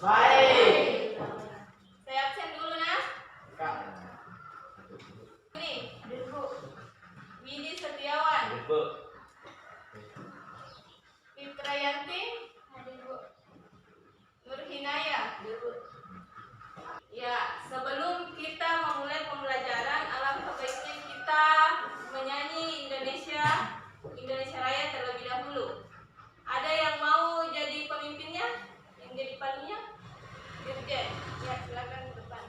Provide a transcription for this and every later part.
Baik. Saya absen dulu nah. Kak. Ini, Widi Setiawan. Bu. Fitrayanti. Nur Hinaya. Ya, sebelum kita memulai pembelajaran, alangkah baiknya kita menyanyi Indonesia Raya terlebih dahulu. Ada yang mau jadi pemimpinnya? Yang jadi palunya? Dirjen. Ya, silakan ke depan.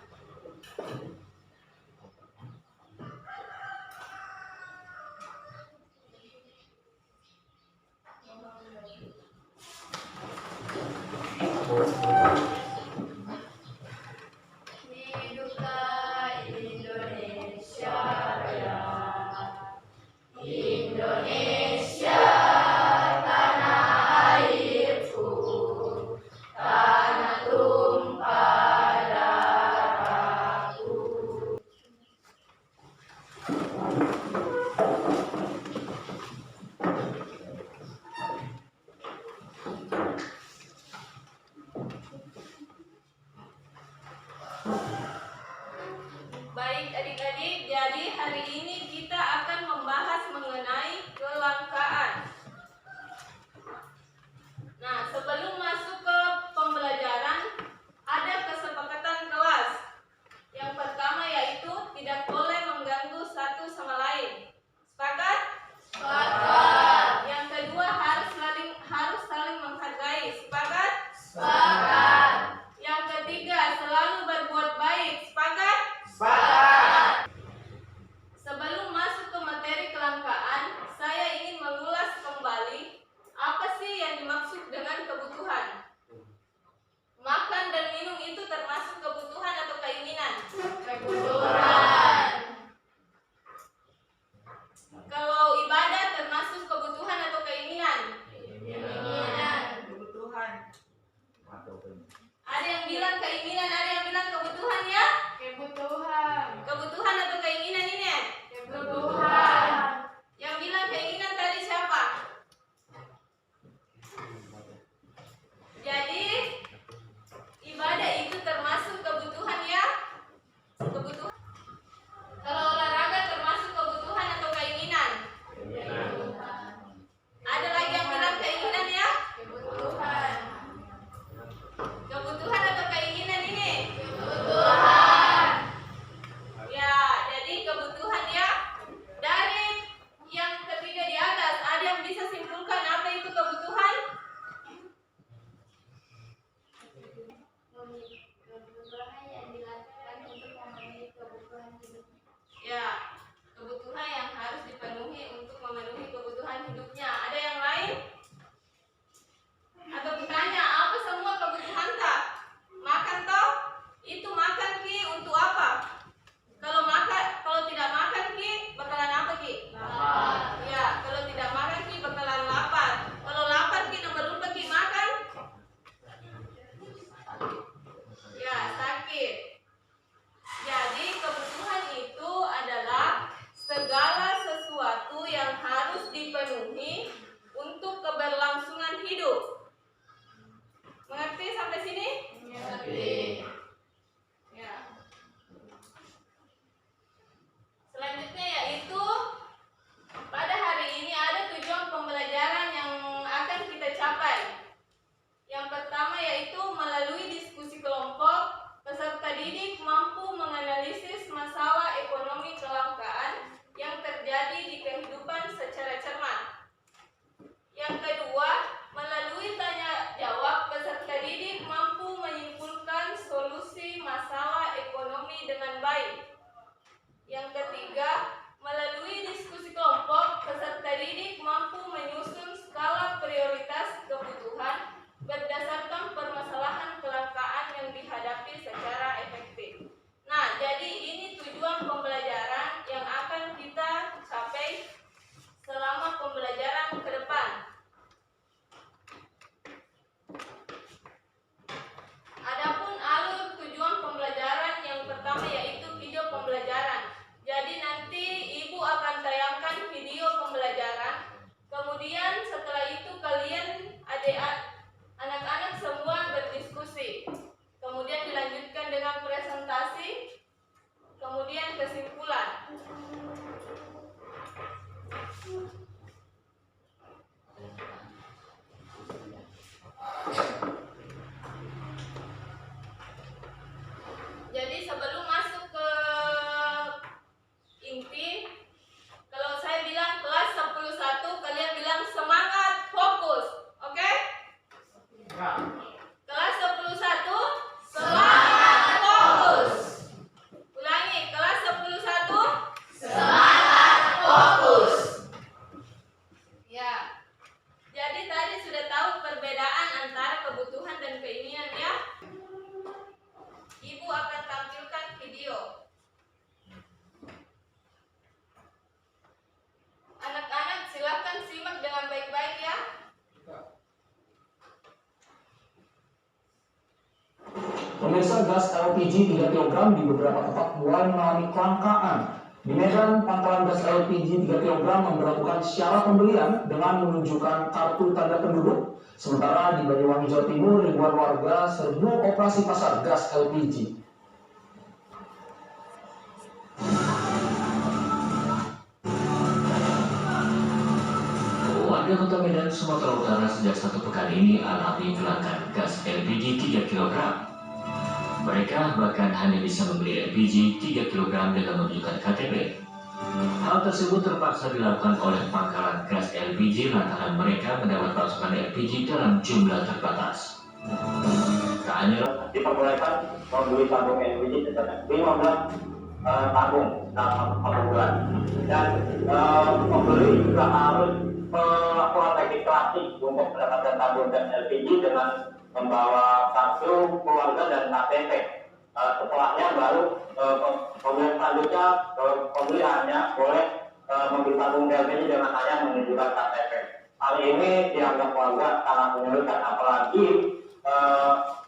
Hiduplah Indonesia Raya. Indonesia tanah airku, tanah tumpah darahku. Baik adik-adik, jadi hari ini kita akan membahas mengenai kelangkaan. Nah, sebelum masuk ke pembelajaran, ada kesepakatan kelas. Yang pertama yaitu tidak boleh mengganggu satu sama lain. Sepakat? Sepakat. Yang kedua harus saling menghargai. Sepakat? Sepakat. Yang ketiga selalu berbuat baik. Sepakat? Sepakat. Sebelum masuk ke materi kelangkaan, saya ingin mengulas kembali apa sih yang dimaksud dengan kebutuhan. Makan dan minum itu termasuk kebutuhan atau keinginan? Kebutuhan. Kalau ibadah termasuk kebutuhan atau keinginan? Keinginan. Kebutuhan. Ada yang bilang keinginan, ada yang bilang kebutuhan ya? Kebutuhan. Kebutuhan atau keinginan ini? Kebutuhan. Yang bilang keinginan tadi siapa? Jadi ibadah itu termasuk kebutuhan ya? Kebutuhan. Kalau olahraga termasuk kebutuhan atau keinginan? Ada lagi yang bilang keinginan ya? Kebutuhan. Kebutuhan atau keinginan ini? Kebutuhan. Ya, jadi kebutuhan ya. Dari yang ketiga di atas, ada yang bisa simpulkan apa itu kebutuhan? Kebutuhan yang dilakukan untuk memenuhi kebutuhan hidup. Ya, kebutuhan yang harus dipenuhi untuk memenuhi kebutuhan hidupnya. Ada yang lain? Atau ditanya, apa semua kebutuhan tak? Makan toh? Itu makan ki untuk apa? Kalau tidak makan ki, bakalan apa ki? Lapar. Ya, kalau tidak makan ki bakalan lapar. Kalau lapar ki nomor lupa ki makan? Ya, sakit. Jadi kebutuhan itu adalah segala sesuatu yang harus dipenuhi untuk keberlangsungan hidup. Mengerti sampai sini? Mengerti. Ya. Selanjutnya yaitu pada hari ini ada tujuan pembelajaran yang akan kita capai. Yang pertama yaitu melalui diskusi kelompok, peserta didik mampu menganalisis masalah ekonomi kelangkaan yang terjadi di kehidupan secara cermat. Yang kedua, melalui tanya jawab, peserta didik mampu menyimpulkan solusi masalah ekonomi dengan baik. Yang ketiga, melalui diskusi kelompok, peserta didik mampu menyusun skala prioritas kebutuhan berdasarkan permasalahan kelangkaan yang dihadapi secara efektif. Nah, jadi ini tujuan pembelajaran yang akan kita capai selama pembelajaran ke depan. Adapun alur tujuan pembelajaran yang pertama yaitu video pembelajaran. Jadi nanti Pemirsa, gas LPG 3 kg di beberapa tempat mulai mengalami kelangkaan. Di Medan, pangkalan gas LPG 3 kg memberlakukan syarat pembelian dengan menunjukkan kartu tanda penduduk. Sementara di Banyuwangi, Jawa Timur, ribuan warga serbu operasi pasar gas LPG. Warga Kota Medan, Sumatera Utara sejak 1 pekan ini alami kelangkaan gas LPG 3 kg. Mereka bahkan hanya bisa membeli LPG 3 kg dengan menunjukkan KTP. Hal tersebut terpaksa dilakukan oleh pangkalan gas LPG lantaran mereka mendapat pasokan LPG dalam jumlah terbatas. Tak hanya diperbolehkan membeli tabung LPG sebanyak 15 tabung dalam 1 bulan, dan pembeli juga harus melakukan registrasi untuk mendapatkan tabung dan LPG dengan membawa kartu keluarga dan KTP. Setelahnya baru pembelian selanjutnya pembeli hanya boleh membeli tabung LPG dengan hanya menunjukkan KTP. Hal ini dianggap warga sangat menyulitkan, apalagi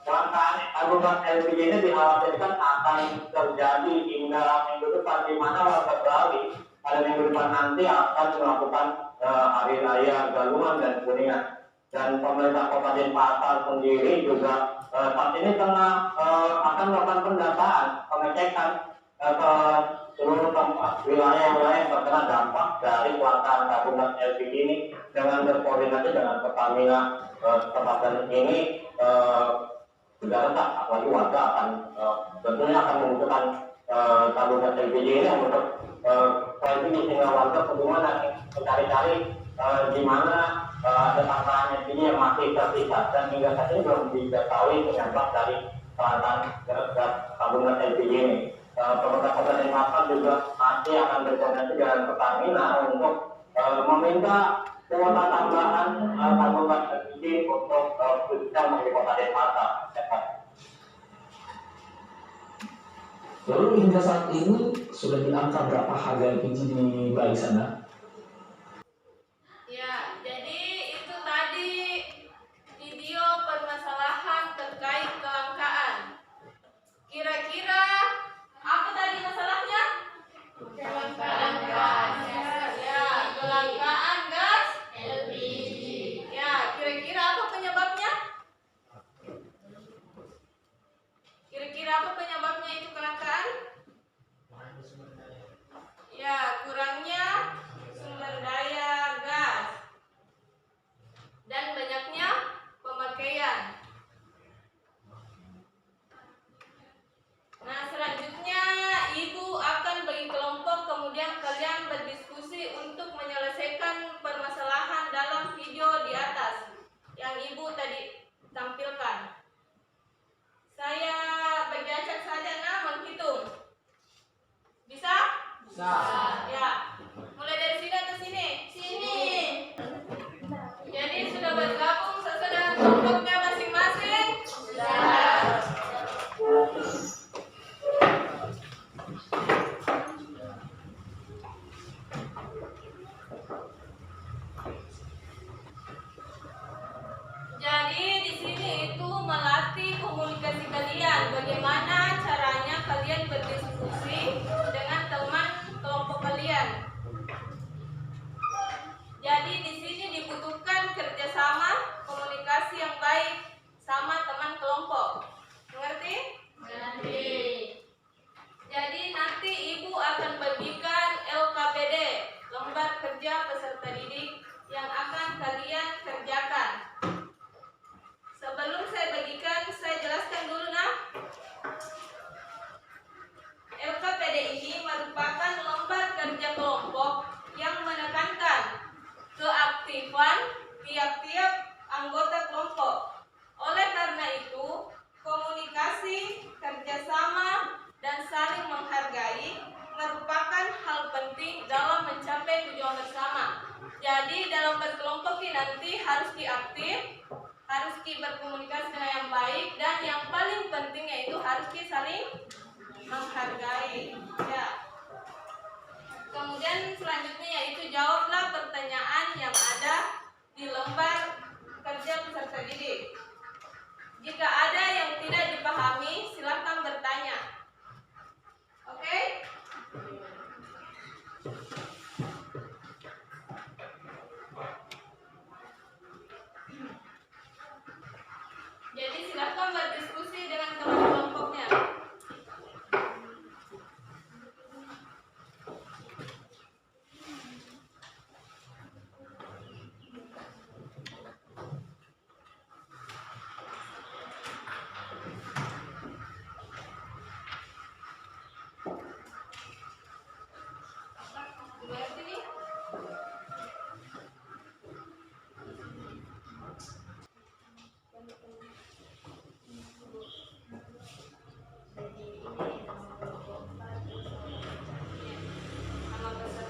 kelangkaan tabung LPG ini dikhawatirkan akan terjadi hingga minggu depan, di mana warga Bali pada minggu depan nanti akan melakukan hari raya Galungan dan Kuningan. Dan pemerintah Kota Denpasar sendiri juga saat ini tengah akan melakukan pendataan, pengecekan ke seluruh tempat wilayah-wilayah yang terkena dampak dari kelangkaan tabung LPG ini dengan berkoordinasi dengan Pertamina. Kesempatan ini sudah resah, apalagi warga akan tentunya akan membutuhkan tabung LPG ini untuk LPG, sehingga warga kebingungan dan mencari-cari di mana ada tangkahan LPG yang masih tersisa, dan hingga saat ini belum diketahui penyebab dari kelangkaan tabung LPG ini. Pemerintah Kota Denpasar juga masih akan berkoordinasi dengan Pertamina untuk meminta kuota tambahan tabung LPG untuk khususnya di Kota Denpasar. Lalu hingga saat ini sudah di angka berapa harga LPG di Bali sana? Ya, jadi itu tadi video permasalahan terkait kelangkaan. Kira-kira apa tadi masalahnya? Kelangkaan gas. Ya, kelangkaan gas LPG. Ya, kira-kira apa penyebabnya? Kira-kira apa penyebabnya itu kelangkaan? Ya, kurangnya sumber daya gas dan banyaknya pemakaian. Nah, selanjutnya Ibu akan bagi kelompok, kemudian kalian berdiskusi untuk menyelesaikan permasalahan dalam video di atas yang Ibu tadi tampilkan. Saya bagi acak saja menghitung. Bisa? Bisa. Ya. Mulai dari sini atau sini? Sini. Jadi sudah bergabung sesuai dengan kelompoknya masing-masing? Sudah. Jadi di sini itu melatih komunikasi kalian. Bagaimana caranya kalian berdiskusi dengan teman kelompok kalian. Jadi di sini dibutuhkan kerjasama, komunikasi yang baik sama teman kelompok. Mengerti? Mengerti. Jadi nanti Ibu akan bagikan LKPD, lembar kerja peserta didik yang akan kalian kerjakan. Sebelum saya bagikan, saya jelaskan dulu LKPD ini merupakan lembar kerja kelompok yang menekankan keaktifan tiap-tiap anggota kelompok. Oleh karena itu, komunikasi, kerjasama, dan saling menghargai merupakan hal penting dalam mencapai tujuan bersama. Jadi dalam berkelompok ini nanti harus diaktif, harus berkomunikasi dengan yang baik, dan yang paling penting yaitu harus saling menghargai. Ya. Kemudian selanjutnya yaitu jawablah pertanyaan yang ada di lembar kerja peserta didik. Jika ada yang tidak dipahami, silakan berdiskusi dengan teman kelompoknya. Gimana sini? Nama besar.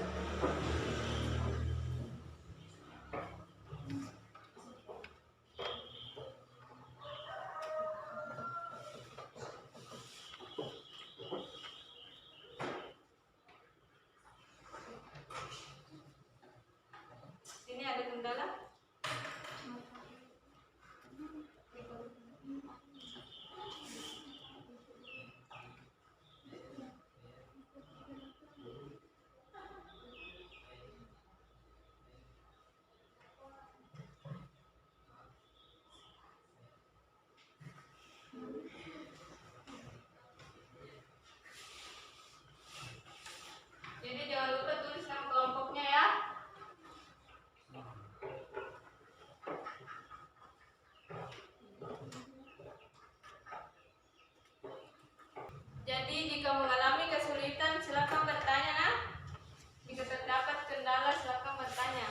Ini ada kendala? Jadi jangan lupa tulis nama kelompoknya ya. Jadi jika mengalami kesulitan silakan bertanya nah. Jika terdapat kendala silakan bertanya.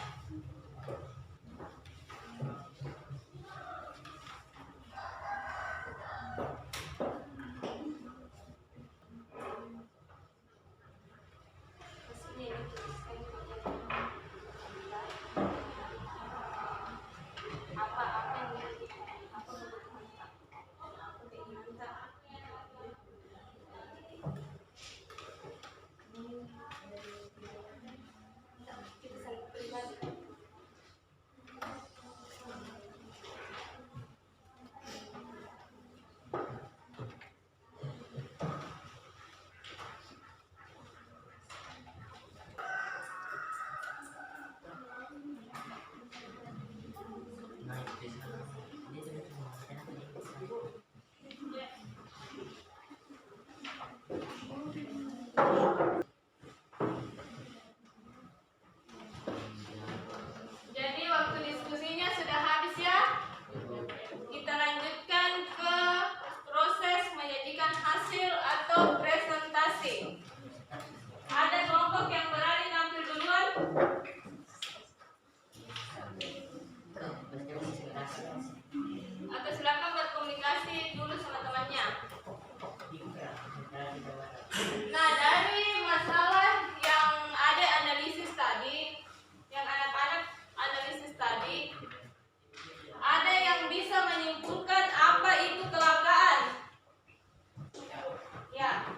Jadi waktu diskusinya sudah habis ya. Kita lanjutkan ke proses menyajikan hasil atau presentasi. Ada kelompok yang berani tampil duluan? Atau silakan berkomunikasi dulu sama temannya. Nah, dari masalah yang ada analisis tadi, yang anak-anak analisis tadi, ada yang bisa menyimpulkan apa itu kecelakaan? Ya,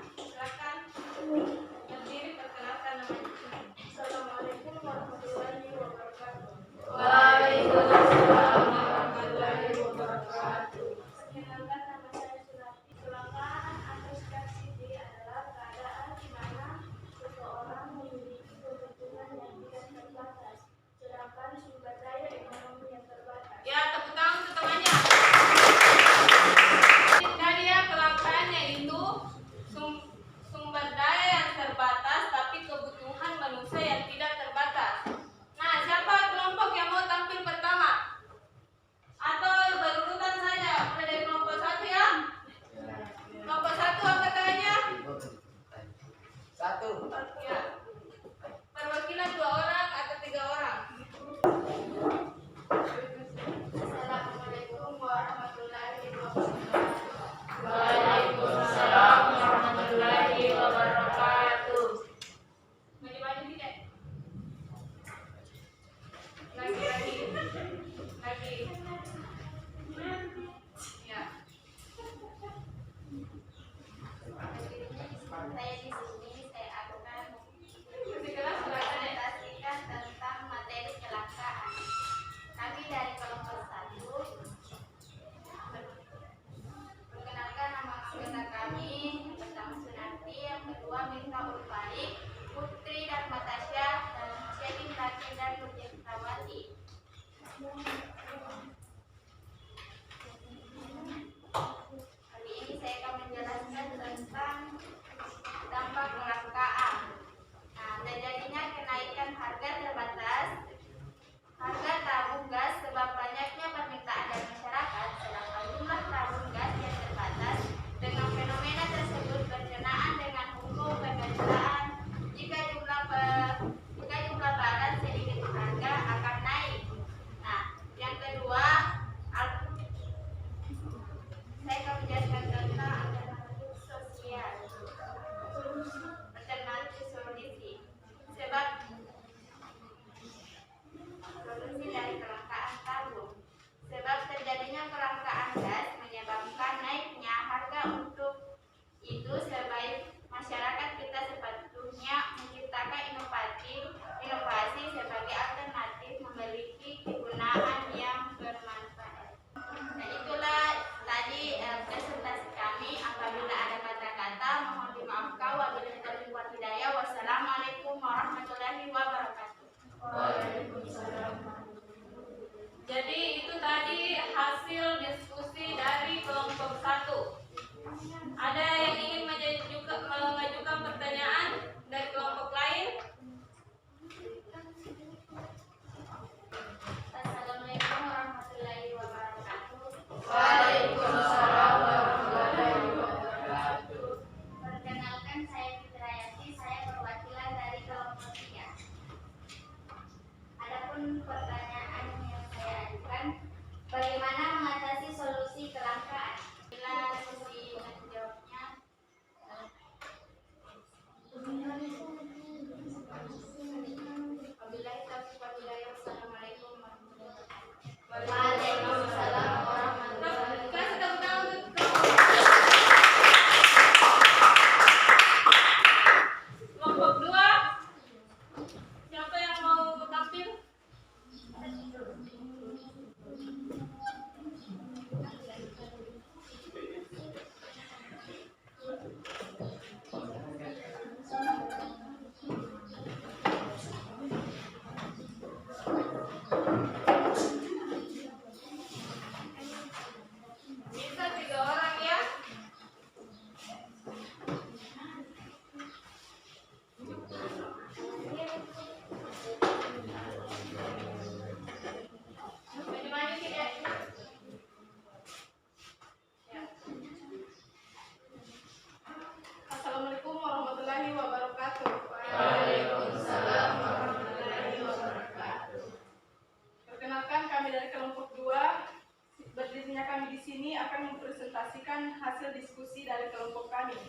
mempresentasikan hasil diskusi dari kelompok kami,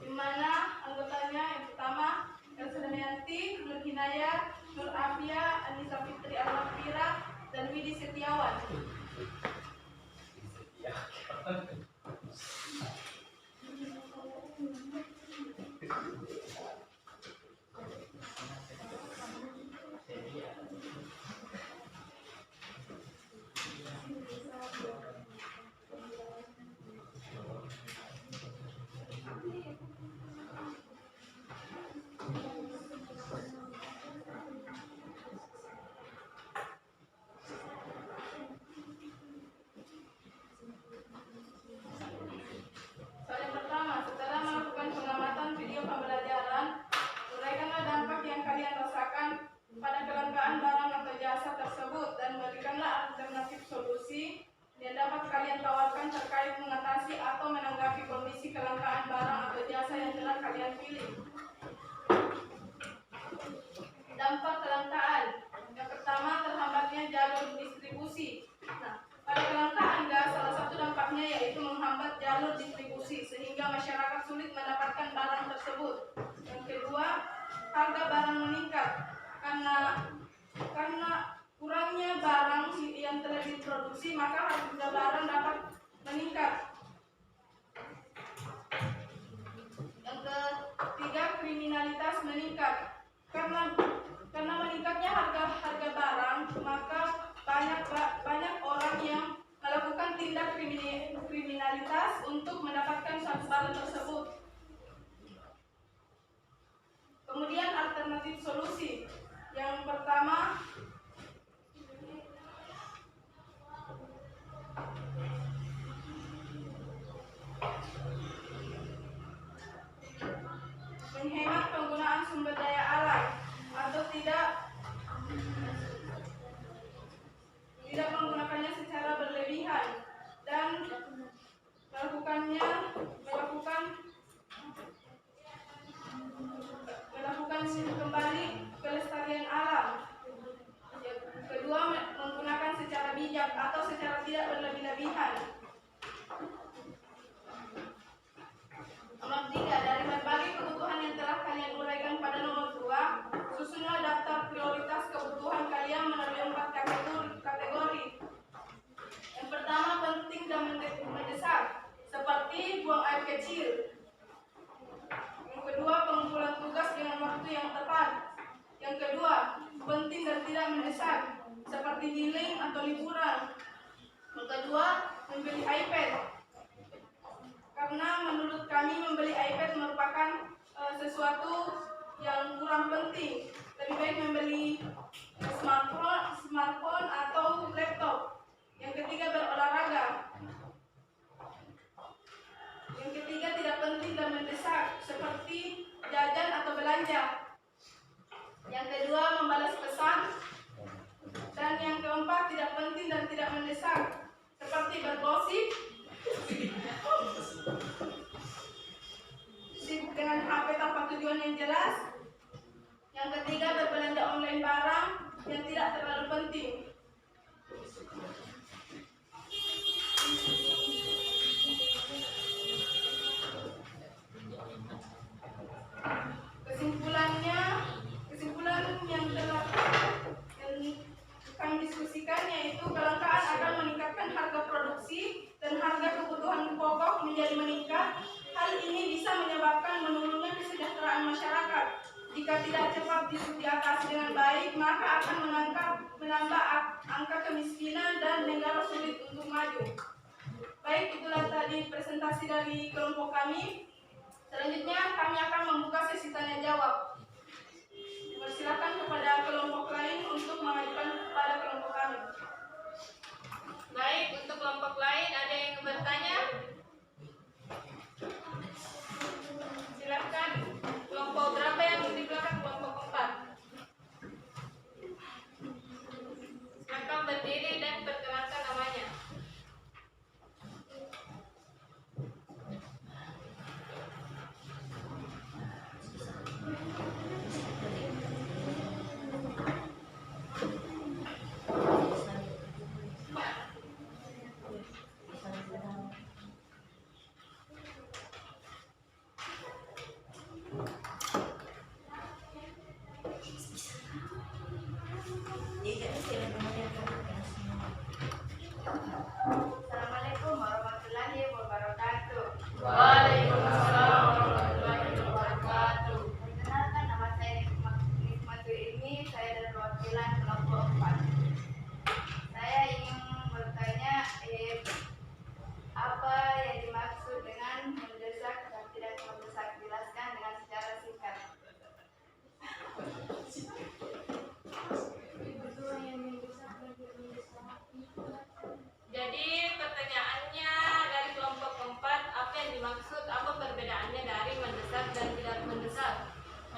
di mana anggotanya yang pertama Elsa Damayanti, Nur Hinayat, Nur Afia, Anissa Fitri Al-Wafira, dan Widi Setiawan. Soal yang pertama, setelah melakukan pengamatan video pembelajaran, uraikanlah dampak yang kalian rasakan pada kelangkaan barang atau jasa tersebut dan berikanlah alternatif solusi yang dapat kalian tawarkan terkait mengatasi atau menanggapi kondisi kelangkaan barang atau jasa yang telah kalian pilih. Dampak kelangkaan. Yang pertama, terhambatnya jalur distribusi. Nah, pada kelangkaan gas, salah satu dampaknya yaitu menghambat jalur distribusi sehingga masyarakat sulit mendapatkan barang tersebut. Yang kedua, harga barang meningkat karena kurangnya barang yang telah diproduksi, maka harga barang dapat meningkat. Yang ketiga, kriminalitas meningkat. Karena meningkatnya harga barang, maka banyak orang yang melakukan tindak kriminalitas untuk mendapatkan suatu barang tersebut. Kemudian alternatif solusi. Yang pertama, menghemat penggunaan sumber daya alam atau tidak menggunakannya secara berlebihan dan melakukan kembali kelestarian alam. Yang kedua, menggunakan secara bijak atau secara tidak berlebih-lebihan. Nomor 3, dari berbagai kebutuhan yang telah kalian uraikan pada nomor 2, susunlah daftar prioritas kebutuhan kalian melalui 4 kategori. Yang pertama, penting dan mendesak, seperti buang air kecil. Yang kedua, pengumpulan tugas dengan waktu yang tepat. Yang kedua, penting dan tidak mendesak, seperti healing atau liburan. Yang kedua, membeli iPad. Karena menurut kami membeli iPad merupakan sesuatu yang kurang penting. Lebih baik membeli smartphone atau laptop. Yang ketiga, berolahraga. Yang ketiga, tidak penting dan mendesak, seperti jajan atau belanja. Yang kedua, membalas pesan. Dan yang keempat, tidak penting dan tidak mendesak, seperti bergosip, sibuk dengan HP tanpa tujuan yang jelas. Yang ketiga, berbelanja online barang yang tidak terlalu penting. Kesimpulan yang telah kami diskusikan yaitu kelangkaan akan meningkatkan harga produksi dan harga kebutuhan pokok menjadi meningkat. Hal ini bisa menyebabkan menurunnya kesejahteraan masyarakat. Jika tidak cepat diatasi dengan baik, maka akan menambah angka kemiskinan dan negara sulit untuk maju. Baik, itulah tadi presentasi dari kelompok kami. Selanjutnya kami akan membuka sesi tanya jawab. Persilakan kepada kelompok lain untuk mengajukan kepada kelompok kami. Baik, untuk kelompok lain ada yang bertanya? Silakan. Kelompok berapa yang di belakang? Kelompok 4. Silakan berdiri dan perkenalkan namanya.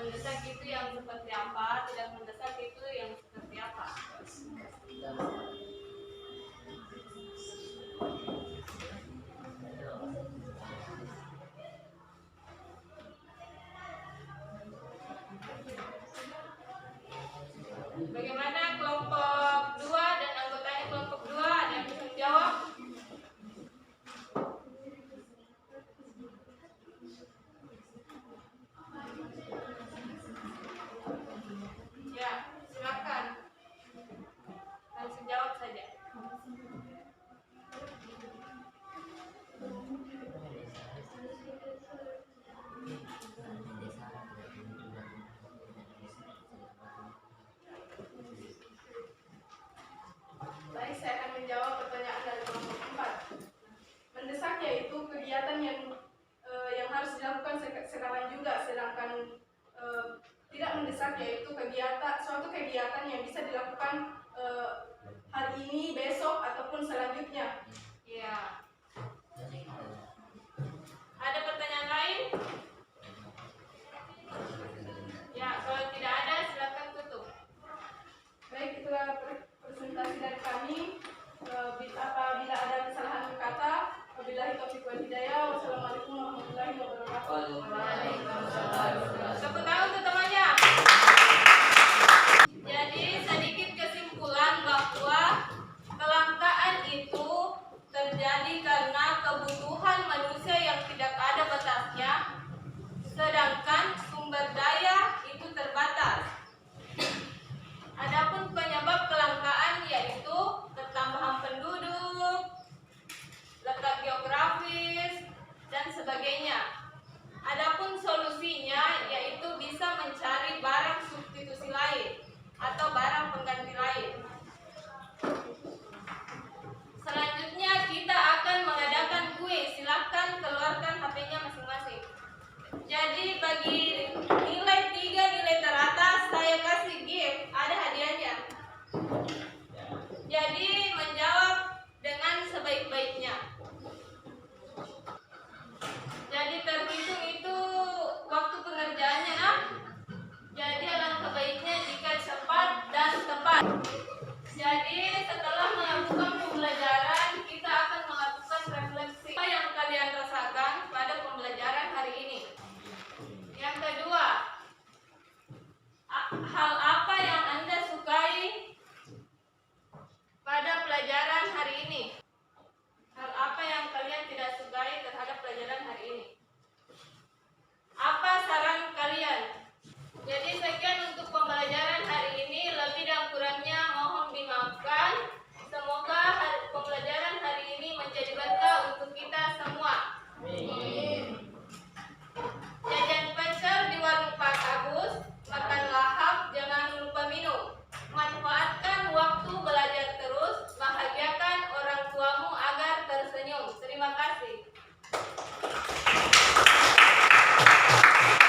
mendesak itu yang seperti apa, tidak mendesak itu yang seperti apa. Bagaimana kelompok 2 dan anggotanya kelompok 2, ada yang bisa menjawab? Ya, silakan. Langsung jawab saja. Baik, saya akan menjawab pertanyaan dari kelompok 4. Mendesak yaitu kegiatan yang harus dilakukan sekarang juga, sedangkan tidak mendesak yaitu suatu kegiatan yang bisa dilakukan hari ini, besok, ataupun selanjutnya. Ya. Ada pertanyaan lain? Ya, kalau tidak ada silakan tutup. Baik, itulah presentasi dari kami. Apabila ada kesalahan kata, wabillahi taufiq wal hidayah. Wassalamualaikum warahmatullahi wabarakatuh.